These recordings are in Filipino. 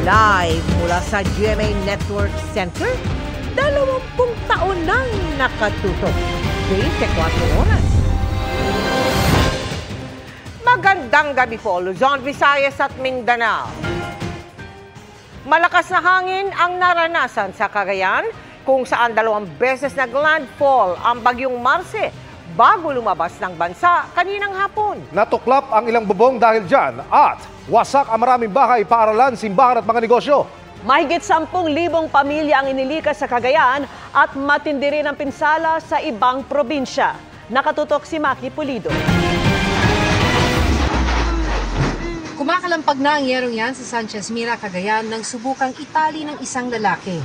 Live mula sa GMA Network Center, 20 taon nang nakatutok. 24 oras. Magandang gabi po, Luzon, Visayas at Mindanao. Malakas na hangin ang naranasan sa Cagayan, kung saan 2 beses naglandfall ang bagyong Marce bago lumabas ng bansa kaninang hapon. Natuklap ang ilang bubong dahil dyan at wasak ang maraming bahay, paaralan, simbahan at mga negosyo. Mahigit 10,000 pamilya ang inilikas sa Cagayan at matindi rin ang pinsala sa ibang probinsya. Nakatutok si Maki Pulido. Kumakalampag na ang yerong yan sa Sanchez Mira, Cagayan nang subukang itali ng isang lalaki.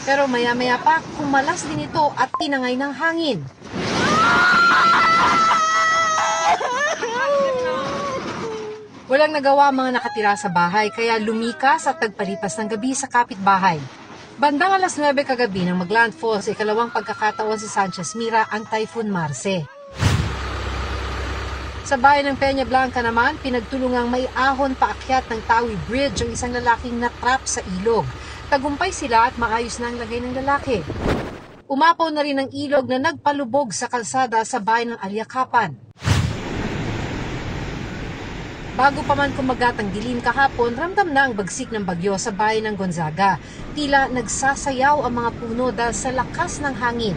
Pero maya-maya pa, kumalas din ito at tinangay ng hangin. Walang nagawa ang mga nakatira sa bahay kaya lumikas at nagpalipas ng gabi sa kapitbahay. Bandang alas 9 kagabi nang maglandfall sa ikalawang pagkakataon sa Sanchez Mira ang Typhoon Marce. Sa bayan ng Peña Blanca naman, pinagtulungang may ahon paakyat ng Tawi Bridge ang isang lalaking natrap sa ilog. Tagumpay sila at maayos na ang lagay ng lalaki. Umapaw na rin ang ilog na nagpalubog sa kalsada sa bayan ng Alyakapan. Bago pa man kumagat ang dilim kahapon, ramdam na ang bagsik ng bagyo sa bayan ng Gonzaga. Tila nagsasayaw ang mga puno dahil sa lakas ng hangin.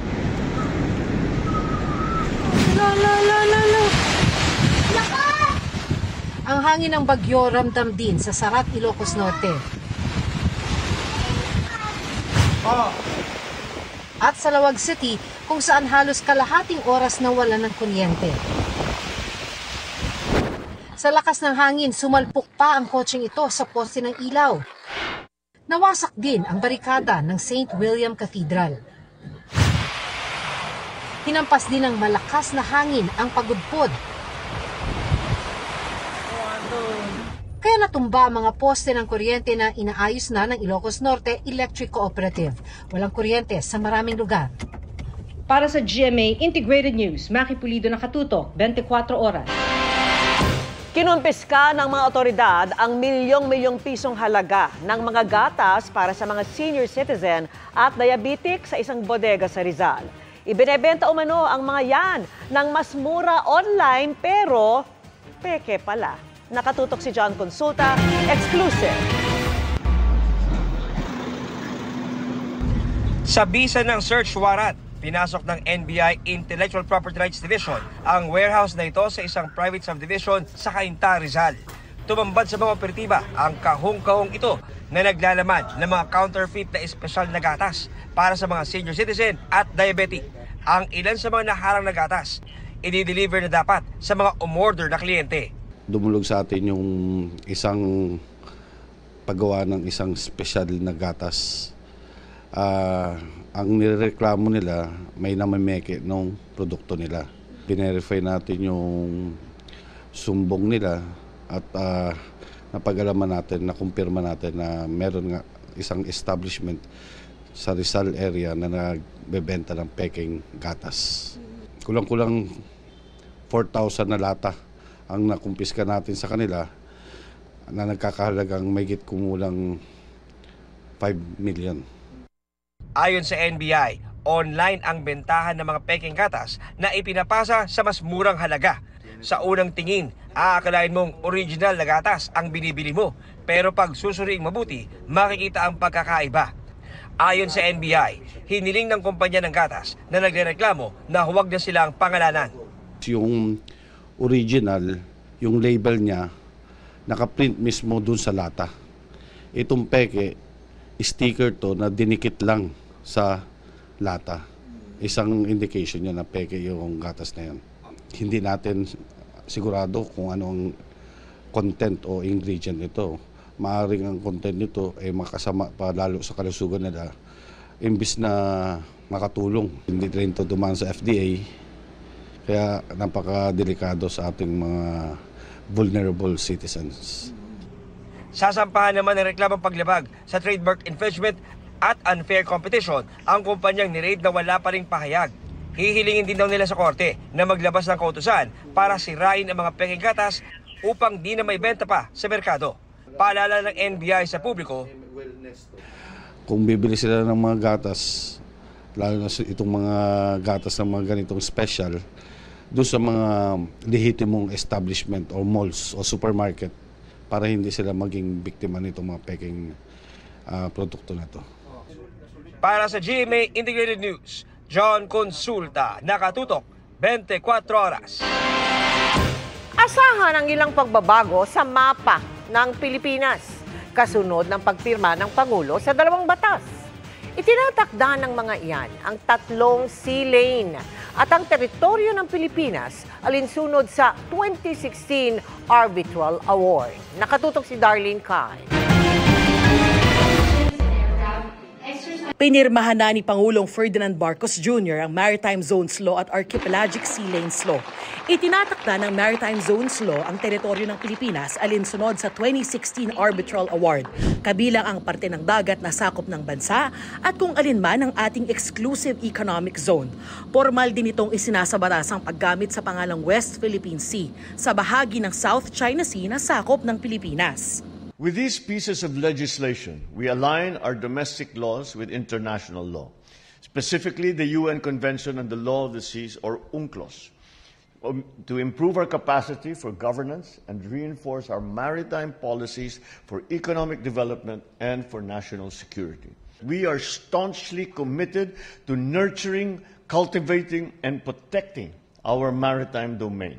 Ang hangin ng bagyo ramdam din sa Sarat, Ilocos Norte. At sa Lawag City, kung saan halos kalahating oras na wala ng kuryente. Sa lakas ng hangin, sumalpok pa ang kotseng ito sa poste ng ilaw. Nawasak din ang barikada ng St. William Cathedral. Hinampas din ng malakas na hangin ang pagudpod. Kaya natumba ang mga poste ng kuryente na inaayos na ng Ilocos Norte Electric Cooperative. Walang kuryente sa maraming lugar. Para sa GMA Integrated News, Maki Pulido, nakatutok, 24 oras. Kinumpiska ng mga otoridad ang milyong-milyong pisong halaga ng mga gatas para sa mga senior citizen at diabetic sa isang bodega sa Rizal. Ibinebenta umano ang mga yan ng mas mura online pero peke pala. Nakatutok si John Consulta, exclusive. Sa bisa ng search warrant, pinasok ng NBI Intellectual Property Rights Division ang warehouse na ito sa isang private subdivision sa Cainta, Rizal. Tumambad sa mga operatiba ang kahong-kahong ito na naglalaman ng mga counterfeit na espesyal na gatas para sa mga senior citizen at diabetic. Ang ilan sa mga naharang na gatas, i-deliver na dapat sa mga umorder na kliyente. Dumulog sa atin yung isang paggawa ng isang special na gatas. Ang nireklamo nila may namameke ng produkto nila. Binerify natin yung sumbong nila at napag-alaman natin, nakumpirma natin na meron nga isang establishment sa Rizal area na nagbebenta ng peking gatas. Kulang-kulang 4,000 na lata ang nakumpiska natin sa kanila na nagkakahalagang mahigit kumulang 5 million. Ayon sa NBI, online ang bentahan ng mga peking gatas na ipinapasa sa mas murang halaga. Sa unang tingin, aakalain mong original na gatas ang binibili mo, pero pag susuriing mabuti, makikita ang pagkakaiba. Ayon sa NBI, hiniling ng kumpanya ng gatas na nagrereklamo na huwag na silang pangalanan. Yung original, yung label niya, nakaprint mismo dun sa lata. Itong peke, sticker to na dinikit lang sa lata. Isang indication niya na peke yung gatas na yan. Hindi natin sigurado kung anong content o ingredient nito. Maaring ang content nito ay makasama pa lalo sa kalusugan nila. Imbis na makatulong, hindi rin ito dumaan sa FDA. Kaya napakadelikado sa ating mga vulnerable citizens. Sasampahan naman ng reklamong paglabag sa trademark infringement at unfair competition ang kumpanyang ni-raid na wala pa ring pahayag. Hihilingin din daw nila sa korte na maglabas ng kautusan para sirain ang mga peking gatas upang di na may benta pa sa merkado. Paalala ng NBI sa publiko, kung bibili sila ng mga gatas, lalo na itong mga gatas ng mga ganitong special, doon sa mga lehitimong establishment o malls o supermarket, para hindi sila maging biktima nitong mga peking produkto na to. Para sa GMA Integrated News, John Consulta, nakatutok 24 oras. Asahan ang ilang pagbabago sa mapa ng Pilipinas kasunod ng pagpirma ng Pangulo sa 2 batas. Itinatakda ng mga iyan ang 3 sea lane at ang teritoryo ng Pilipinas alinsunod sa 2016 Arbitral Award. Nakatutok si Darlene Kai. Pinirmahan na ni Pangulong Ferdinand Marcos Jr. ang Maritime Zones Law at Archipelagic Sea Lanes Law. Itinatakda ng Maritime Zones Law ang teritoryo ng Pilipinas alinsunod sa 2016 Arbitral Award, kabilang ang parte ng dagat na sakop ng bansa at kung alin man ang ating exclusive economic zone. Formal din itong isinasabatasang paggamit sa pangalang West Philippine Sea sa bahagi ng South China Sea na sakop ng Pilipinas. With these pieces of legislation, we align our domestic laws with international law, specifically the UN Convention on the Law of the Seas, or UNCLOS, to improve our capacity for governance and reinforce our maritime policies for economic development and for national security. We are staunchly committed to nurturing, cultivating, and protecting our maritime domain.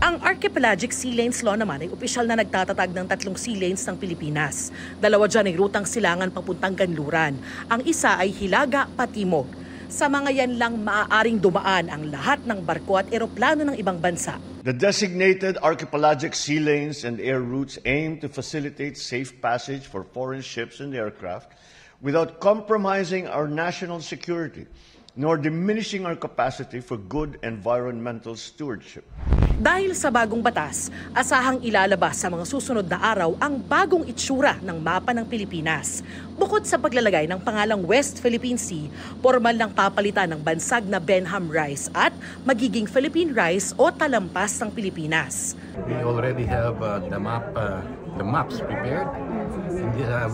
Ang Archipelagic Sea Lanes Law naman ay opisyal na nagtatatag ng 3 sea lanes ng Pilipinas. 2 dyan ay rutang silangan papuntang Kanluran. Ang isa ay Hilaga, Patimog. Sa mga yan lang maaaring dumaan ang lahat ng barko at eroplano ng ibang bansa. The designated archipelagic sea lanes and air routes aim to facilitate safe passage for foreign ships and aircraft without compromising our national security, nor diminishing our capacity for good environmental stewardship. Dahil sa bagong batas, asahang ilalabas sa mga susunod na araw ang bagong itsura ng mapa ng Pilipinas. Bukod sa paglalagay ng pangalang West Philippine Sea, formal ng papalitan ng bansag na Benham Rice at magiging Philippine Rice o talampas ng Pilipinas. We already have the maps prepared.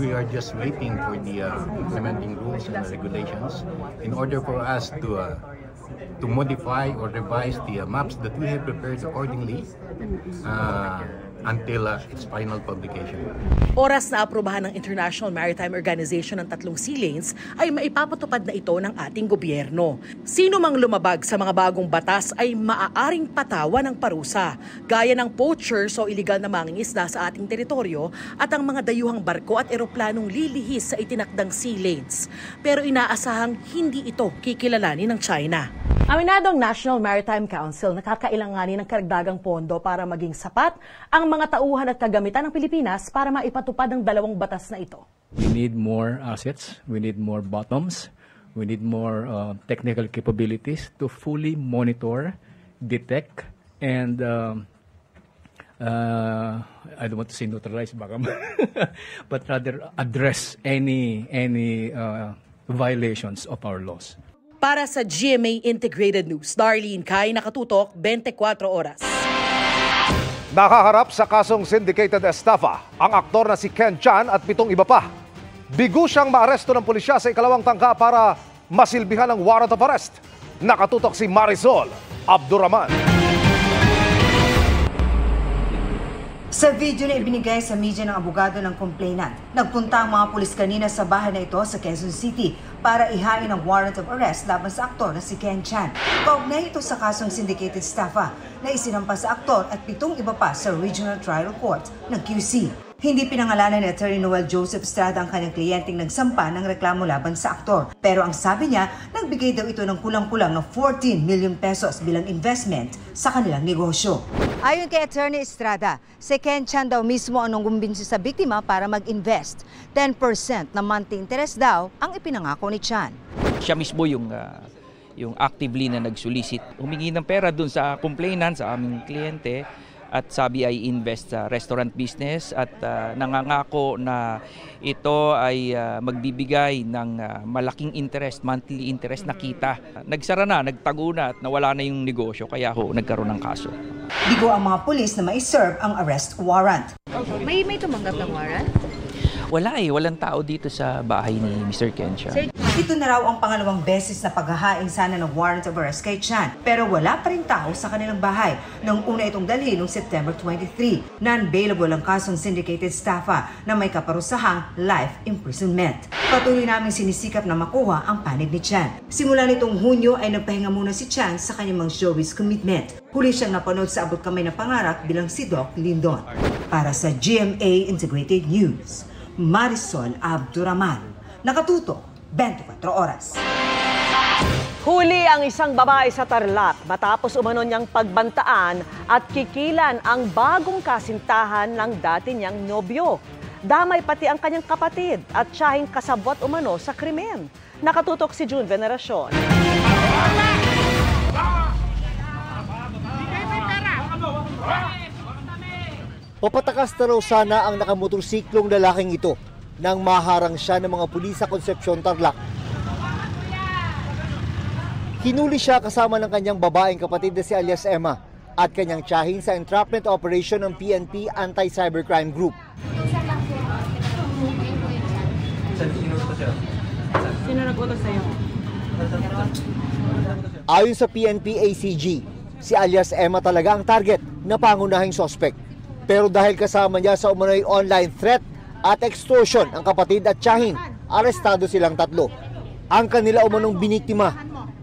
We are just waiting for the implementing rules and regulations in order for us to modify or revise the maps that we have prepared accordingly until its final publication. Oras na aprubahan ng International Maritime Organization ng 3 sea lanes ay maipapatupad na ito ng ating gobyerno. Sino mang lumabag sa mga bagong batas ay maaaring patawa ng parusa, gaya ng poachers o iligal na mangingisda sa ating teritoryo at ang mga dayuhang barko at eroplanong lilihis sa itinakdang sea lanes. Pero inaasahang hindi ito kikilalanin ng China. Aminadong National Maritime Council nakakailanganin ng karagdagang pondo para maging sapat ang mga tauhan at kagamitan ng Pilipinas para maipatupad ang 2 batas na ito. We need more assets, we need more bottoms, we need more technical capabilities to fully monitor, detect, and I don't want to say neutralize, but rather address any violations of our laws. Para sa GMA Integrated News, Darlene Kai, nakatutok 24 oras. Nakaharap sa kasong syndicated estafa ang aktor na si Ken Chan at 7 iba pa. Bigo siyang maaresto ng pulisya sa ikalawang tangka para masilbihan ng warrant of arrest. Nakatutok si Marisol Abdurrahman. Sa video na ibinigay sa media ng abogado ng complainant, nagpunta ang mga pulis kanina sa bahay na ito sa Quezon City para ihain ang warrant of arrest laban sa aktor na si Ken Chan. Kaugnay ito sa kasong syndicated estafa na isinampa sa aktor at 7 iba pa sa Regional Trial Court ng QC. Hindi pinangalanan ni Attorney Noel Joseph Estrada ang kanyang kliyenteng nagsampa ng reklamo laban sa aktor. Pero ang sabi niya, nagbigay daw ito ng kulang-kulang na 14 million pesos bilang investment sa kanilang negosyo. Ayon kay Attorney Estrada, si Ken Chan daw mismo ang nanggumbinsi sa biktima para mag-invest. 10% na monthly interest daw ang ipinangako ni Chan. Siya mismo yung actively na nag-solicit, humingi ng pera dun sa complainant, sa aming kliyente, at sabi ay invest sa restaurant business at nangangako na ito ay magbibigay ng malaking interest, monthly interest na kita. Nagsara na, nagtago na at nawala na yung negosyo kaya nagkaroon ng kaso. Bigo ang mga pulis na mai-serve ang arrest warrant. May tumanggap ng warrant? Walang tao dito sa bahay ni Mr. Ken Chan. Ito na raw ang pangalawang beses na paghahain sana ng warrant of arrest kay Chan. Pero wala pa rin tao sa kanilang bahay nang una itong dalhin noong September 23. Non-bailable ang kasong syndicated staffa na may kaparusahang life imprisonment. Patuloy naming sinisikap na makuha ang panig ni Chan. Simula nitong Hunyo ay nagpahinga muna si Chan sa kanyang mga showbiz commitment. Huli siyang napanood sa abot kamay na pangarap bilang si Doc Lindon. Para sa GMA Integrated News, Marisol Abduraman, nakatutok 24 oras. Huli ang isang babae sa Tarlac matapos umano niyang pagbantaan at kikilan ang bagong kasintahan ng dati niyang nobyo. Damay pati ang kanyang kapatid at tiyahing kasabwat umano sa krimen. Nakatutok si June Veneracion. Papatakas na raw sana ang nakamotorsiklong lalaking ito nang maharang siya ng mga pulis sa Concepcion, Tarlac. Hinuli siya kasama ng kanyang babaeng kapatid na si alias Emma at kanyang tiyahin sa entrapment operation ng PNP Anti-Cybercrime Group. Sino nag-utos sa'yo? Ayon sa PNP ACG, si alias Emma talaga ang target na pangunahing sospek. Pero dahil kasama niya sa umano'y online threat at extortion ang kapatid at tiyahin, arestado silang tatlo. Ang kanila umanong biniktima,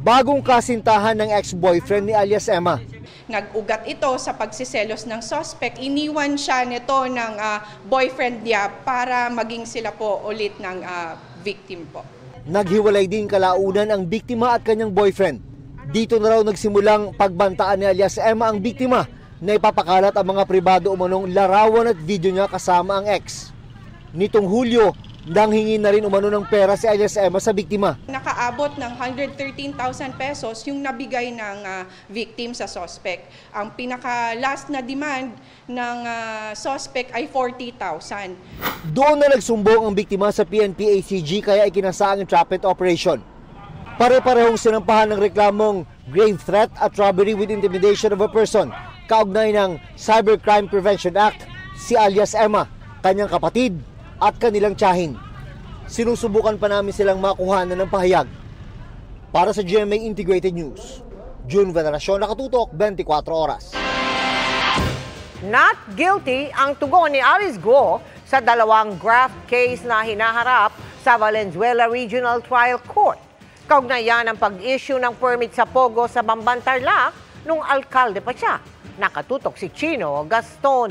bagong kasintahan ng ex-boyfriend ni alias Emma. Nag-ugat ito sa pagsiselos ng suspect. Iniwan siya nito ng boyfriend niya para maging sila po ulit ng victim po. Naghiwalay din kalaunan ang biktima at kanyang boyfriend. Dito na raw nagsimulang pagbantaan ni alias Emma ang biktima na ipapakalat ang mga pribado umanong larawan at video niya kasama ang ex. Nitong Hulyo, nanghingi na rin umano ng pera si alias Emma sa biktima. Nakaabot ng 113,000 pesos yung nabigay ng victim sa suspect. Ang pinaka-last na demand ng suspect ay 40,000. Doon na nagsumbong ang biktima sa PNP ACG kaya ikinasa ang entrapment operation. Pare-parehong sinampahan ng reklamong grave threat at robbery with intimidation of a person. Kaugnay ng Cybercrime Prevention Act, si alias Emma, kanyang kapatid at kanilang tiyahin. Sinusubukan pa namin silang makuhanan ng pahayag. Para sa GMA Integrated News, June Veneracion, nakatutok 24 oras. Not guilty ang tugon ni Alice Guo sa dalawang graft case na hinaharap sa Valenzuela Regional Trial Court. Kaugnayan ang pag-issue ng permit sa Pogo sa Bamban, Tarlac nung alkalde pa siya. Nakatutok si Chino Gaston.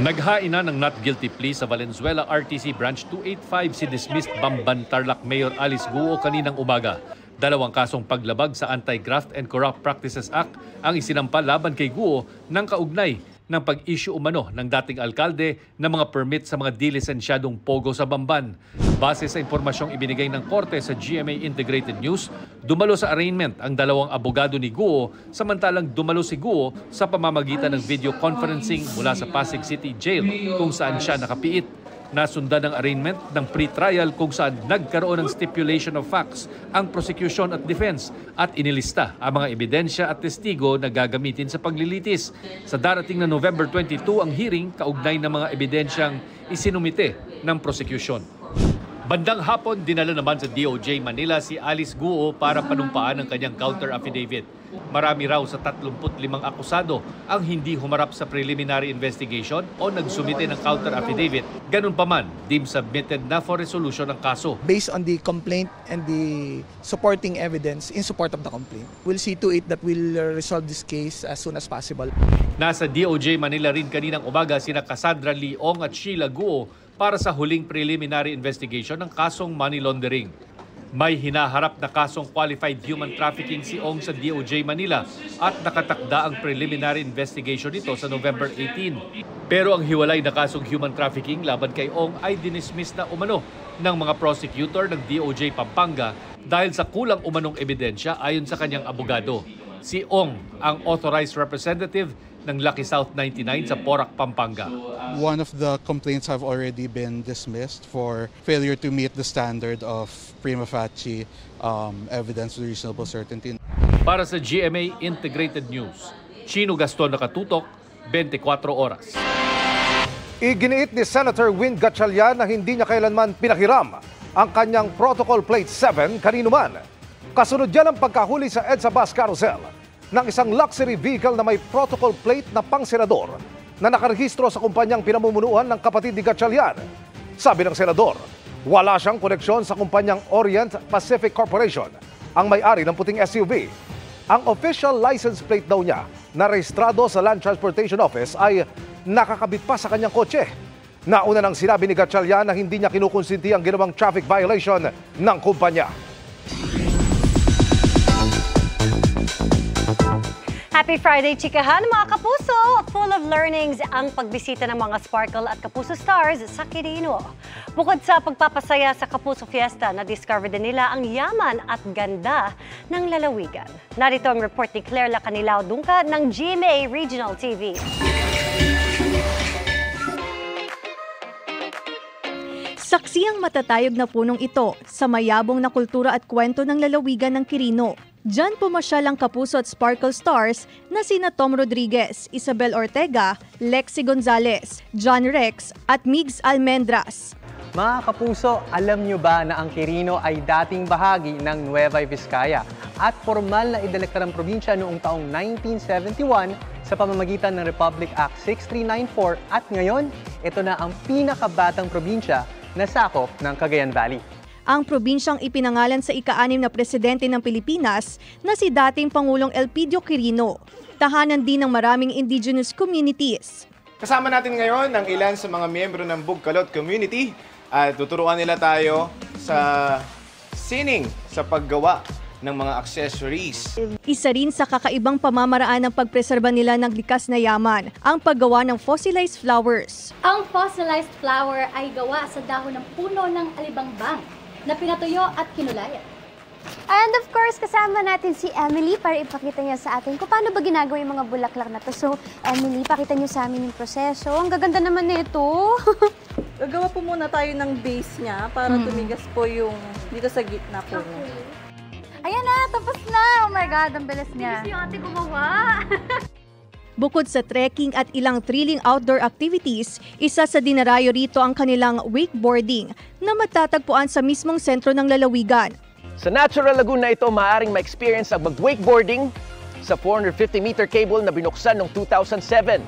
Naghaina ng not guilty plea sa Valenzuela RTC Branch 285 si dismissed Bamban Tarlac Mayor Alice Guo kaninang umaga. Dalawang kasong paglabag sa Anti-Graft and Corrupt Practices Act ang isinampa laban kay Guo ng kaugnay ng pag-issue umano ng dating alkalde ng mga permit sa mga dilisensyadong Pogo sa Bamban. Base sa impormasyong ibinigay ng korte sa GMA Integrated News, dumalo sa arraignment ang dalawang abogado ni Guo samantalang dumalo si Guo sa pamamagitan ng video conferencing mula sa Pasig City Jail kung saan siya nakapiit. Nasundan ng arraignment ng pre-trial kung saan nagkaroon ng stipulation of facts ang prosecution at defense at inilista ang mga ebidensya at testigo na gagamitin sa paglilitis. Sa darating na November 22 ang hearing kaugnay ng mga ebidensyang isinumite ng prosecution. Bandang hapon, dinala naman sa DOJ Manila si Alice Guo para panumpaan ang kanyang counter affidavit. Marami raw sa 35 akusado ang hindi humarap sa preliminary investigation o nagsumite ng counter affidavit. Ganun pa man, deemed submitted na for resolution ang kaso. Based on the complaint and the supporting evidence in support of the complaint, we'll see to it that we'll resolve this case as soon as possible. Nasa DOJ Manila rin kaninang umaga sina Cassandra Leong at Sheila Guo para sa huling preliminary investigation ng kasong money laundering. May hinaharap na kasong qualified human trafficking si Ong sa DOJ Manila at nakatakda ang preliminary investigation nito sa November 18. Pero ang hiwalay na kasong human trafficking laban kay Ong ay dinismiss na umano ng mga prosecutor ng DOJ Pampanga dahil sa kulang umanong ebidensya ayon sa kanyang abogado. Si Ong ang authorized representative ng Lucky South 99 sa Porac, Pampanga. One of the complaints have already been dismissed for failure to meet the standard of prima facie evidence with reasonable certainty. Para sa GMA Integrated News, Chino Gaston nakatutok, 24 oras. Iginiit ni Senator Win Gatchalian na hindi niya kailanman pinahiram ang kanyang Protocol Plate 7 kanino man. Kasunod yan ang pagkahuli sa EDSA Bus Carousel ng isang luxury vehicle na may protocol plate na pang-senador na nakarehistro sa kumpanyang pinamumunuan ng kapatid ni Gatchalian. Sabi ng senador, wala siyang koneksyon sa kumpanyang Orient Pacific Corporation, ang may-ari ng puting SUV. Ang official license plate daw niya na rehistrado sa Land Transportation Office ay nakakabit pa sa kanyang kotse. Nauna nang sinabi ni Gatchalian na hindi niya kinukonsinti ang ginawang traffic violation ng kumpanya. Happy Friday, chikahan mga kapuso! Full of learnings ang pagbisita ng mga Sparkle at Kapuso Stars sa Quirino. Bukod sa pagpapasaya sa Kapuso Fiesta, na-discover din nila ang yaman at ganda ng lalawigan. Narito ang report ni Claire Lacanilao Dungca ng GMA Regional TV. Saksi ang matatayog na punong ito sa mayabong na kultura at kwento ng lalawigan ng Quirino. Diyan pumasyal ang Kapuso at Sparkle Stars na sina Tom Rodriguez, Isabel Ortega, Lexi Gonzalez, John Rex at Migs Almendras. Mga kapuso, alam nyo ba na ang Quirino ay dating bahagi ng Nueva Vizcaya at formal na idineklarang probinsya noong taong 1971 sa pamamagitan ng Republic Act 6394 at ngayon, ito na ang pinakabatang probinsya na sakop ng Cagayan Valley. Ang probinsyang ipinangalan sa ika-6 na presidente ng Pilipinas na si dating Pangulong Elpidio Quirino. Tahanan din ng maraming indigenous communities. Kasama natin ngayon ang ilan sa mga miyembro ng Bugkalot community at tuturuan nila tayo sa sining sa paggawa ng mga accessories. Isa rin sa kakaibang pamamaraan ng pagpreserba nila ng likas na yaman, ang paggawa ng fossilized flowers. Ang fossilized flower ay gawa sa dahon ng puno ng alibangbang na pinatuyo at kinulayan. And of course, kasama natin si Emily para ipakita niya sa atin kung paano ba ginagawa yung mga bulaklak na to. So, Emily, pakita niyo sa amin yung proseso. Ang gaganda naman nito. Gagawa po muna tayo ng base niya para tumigas po yung dito sa gitna po. Okay. Ayan na, tapos na. Oh my God, ang bilis niya. Bilis yung ate gumawa. Bukod sa trekking at ilang thrilling outdoor activities, isa sa dinarayo rito ang kanilang wakeboarding na matatagpuan sa mismong sentro ng lalawigan. Sa natural lagoon na ito, maaaring ma-experience ang mag-wakeboarding sa 450-meter cable na binuksan noong 2007.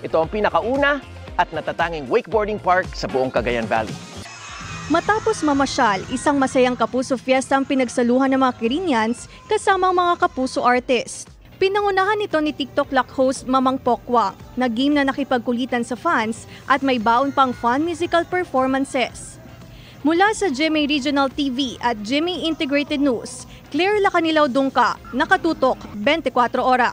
Ito ang pinakauna at natatanging wakeboarding park sa buong Cagayan Valley. Matapos mamasyal, isang masayang Kapuso Fiesta ang pinagsaluhan ng mga Quirinians kasama ang mga Kapuso artists. Pinangunahan ito ni TikTok Lock host Mamang Pokwang na game na nakipagkulitan sa fans at may baon pang fun musical performances. Mula sa GMA Regional TV at GMA Integrated News, Claire Lacanilao Dungca, nakatutok 24 oras.